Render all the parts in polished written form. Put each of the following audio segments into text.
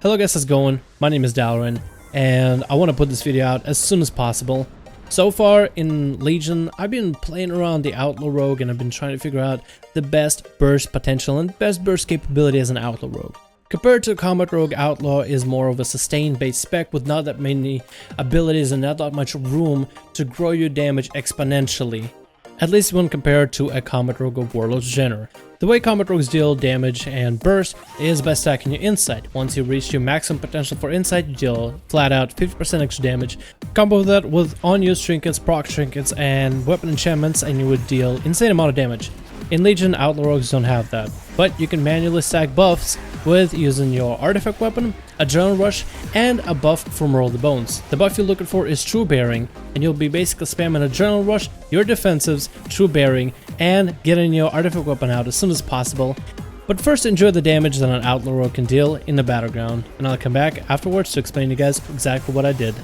Hello guys, how's it going? My name is Dalrin, and I want to put this video out as soon as possible. So far in Legion, I've been playing around the Outlaw Rogue and I've been trying to figure out the best burst potential and best burst capability as an Outlaw Rogue. Compared to Combat Rogue, Outlaw is more of a sustained based spec with not that many abilities and not that much room to grow your damage exponentially. At least when compared to a Combat Rogue or Warlord genre. The way Combat Rogues deal damage and burst is by stacking your insight. Once you reach your maximum potential for insight, you deal flat out 50% extra damage. Combo that with unused trinkets, proc trinkets, and weapon enchantments, and you would deal insane amount of damage. In Legion, Outlaw Rogues don't have that, but you can manually stack buffs with using your artifact weapon, adrenaline rush, and a buff from Roll the Bones. The buff you're looking for is True Bearing, and you'll be basically spamming adrenaline rush, your defensives, True Bearing, and getting your artifact weapon out as soon as possible. But first, enjoy the damage that an Outlaw Rogue can deal in the battleground, and I'll come back afterwards to explain to you guys exactly what I did.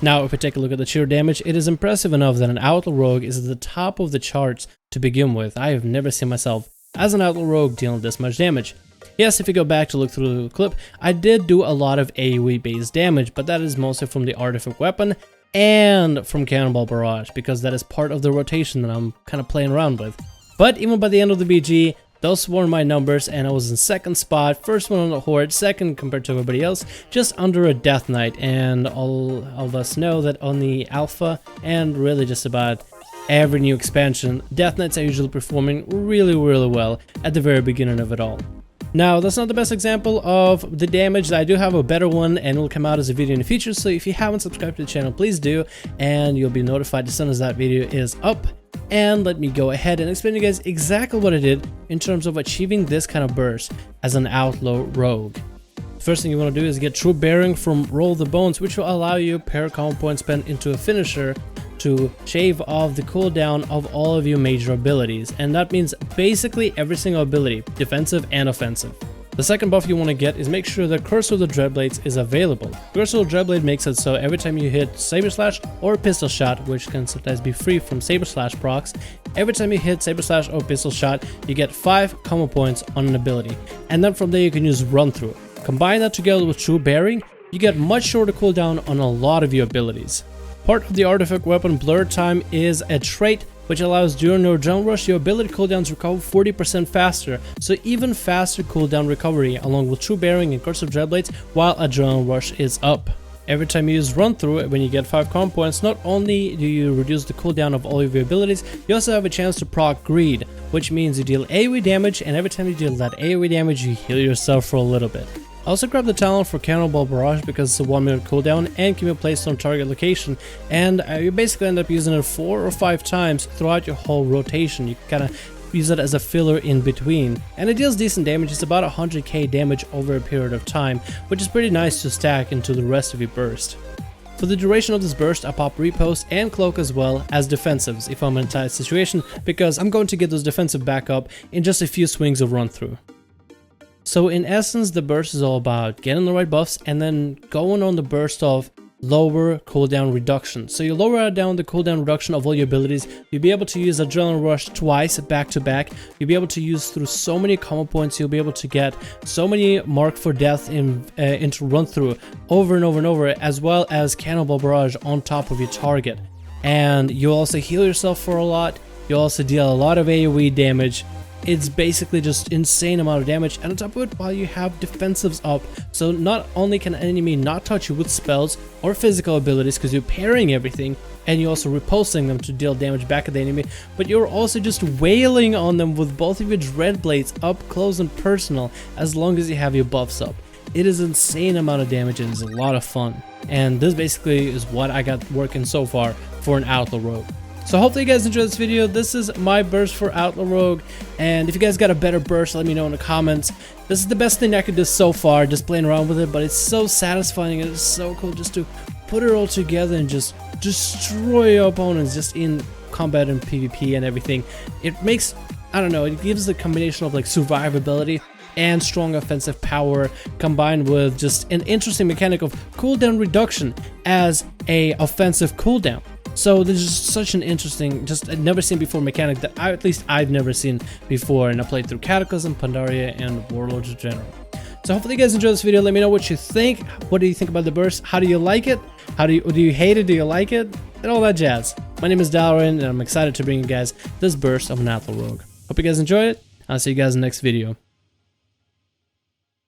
Now, if we take a look at the sheer damage, it is impressive enough that an Outlaw Rogue is at the top of the charts to begin with. I have never seen myself as an Outlaw Rogue dealing this much damage. Yes, if you go back to look through the clip, I did do a lot of AoE based damage, but that is mostly from the artifact weapon and from Cannonball Barrage, because that is part of the rotation that I'm kind of playing around with. But even by the end of the BG, those were my numbers, and I was in second spot, first one on the Horde, second compared to everybody else, just under a Death Knight. And all of us know that on the Alpha, and really just about every new expansion, Death Knights are usually performing really well at the very beginning of it all. Now, that's not the best example of the damage. I do have a better one, and it will come out as a video in the future, so if you haven't subscribed to the channel, please do, and you'll be notified as soon as that video is up. And let me go ahead and explain to you guys exactly what I did in terms of achieving this kind of burst as an Outlaw Rogue. First thing you want to do is get True Bearing from Roll the Bones, which will allow you pair combo points spent into a finisher to shave off the cooldown of all of your major abilities, and that means basically every single ability, defensive and offensive. The second buff you want to get is make sure that Curse of the Dreadblades is available. Curse of the Dreadblade makes it so every time you hit Saber Slash or Pistol Shot, which can sometimes be free from Saber Slash procs, every time you hit Saber Slash or Pistol Shot, you get 5 combo points on an ability, and then from there you can use Run Through. Combine that together with True Bearing, you get much shorter cooldown on a lot of your abilities. Part of the artifact weapon Blur Time is a trait which allows during your adrenaline rush your ability cooldowns recover 40% faster, so even faster cooldown recovery along with True Bearing and Curse of Dreadblades while adrenaline rush is up. Every time you use Run Through, when you get 5 combo points, not only do you reduce the cooldown of all of your abilities, you also have a chance to proc Greed, which means you deal AoE damage, and every time you deal that AoE damage you heal yourself for a little bit. I also grabbed the talent for Cannonball Barrage because it's a 1 minute cooldown and can be placed on target location, and you basically end up using it 4 or 5 times throughout your whole rotation. You kind of use it as a filler in between, and it deals decent damage. It's about 100k damage over a period of time, which is pretty nice to stack into the rest of your burst. For the duration of this burst, I pop Repost and Cloak as well as defensives if I'm in a tight situation, because I'm going to get those defensive back up in just a few swings of Run Through. So in essence, the burst is all about getting the right buffs and then going on the burst of lower cooldown reduction. So you lower down the cooldown reduction of all your abilities, you'll be able to use Adrenaline Rush twice back to back, you'll be able to use through so many combo points, you'll be able to get so many Mark for Death into Run Through over and over and over, as well as Cannonball Barrage on top of your target. And you'll also heal yourself for a lot, you'll also deal a lot of AoE damage. It's basically just insane amount of damage, and on top of it, while you have defensives up, so not only can an enemy not touch you with spells or physical abilities because you're parrying everything, and you're also repulsing them to deal damage back at the enemy, but you're also just wailing on them with both of your dread blades up close and personal as long as you have your buffs up. It is an insane amount of damage and it's a lot of fun, and this basically is what I got working so far for an Outlaw Rogue. So hopefully you guys enjoyed this video. This is my burst for Outlaw Rogue, and if you guys got a better burst, let me know in the comments. This is the best thing I could do so far, just playing around with it, but it's so satisfying and it's so cool just to put it all together and just destroy your opponents just in combat and PvP and everything. It makes, I don't know, it gives the combination of like survivability and strong offensive power combined with just an interesting mechanic of cooldown reduction as a offensive cooldown. So this is such an interesting, just I've never seen before mechanic that at least I've never seen before, and I played through Cataclysm, Pandaria, and Warlords in general. So hopefully you guys enjoyed this video. Let me know what you think. What do you think about the burst? How do you like it? Do you hate it? Do you like it? And all that jazz. My name is Dalrin, and I'm excited to bring you guys this burst of an Outlaw Rogue. Hope you guys enjoyed it. I'll see you guys in the next video.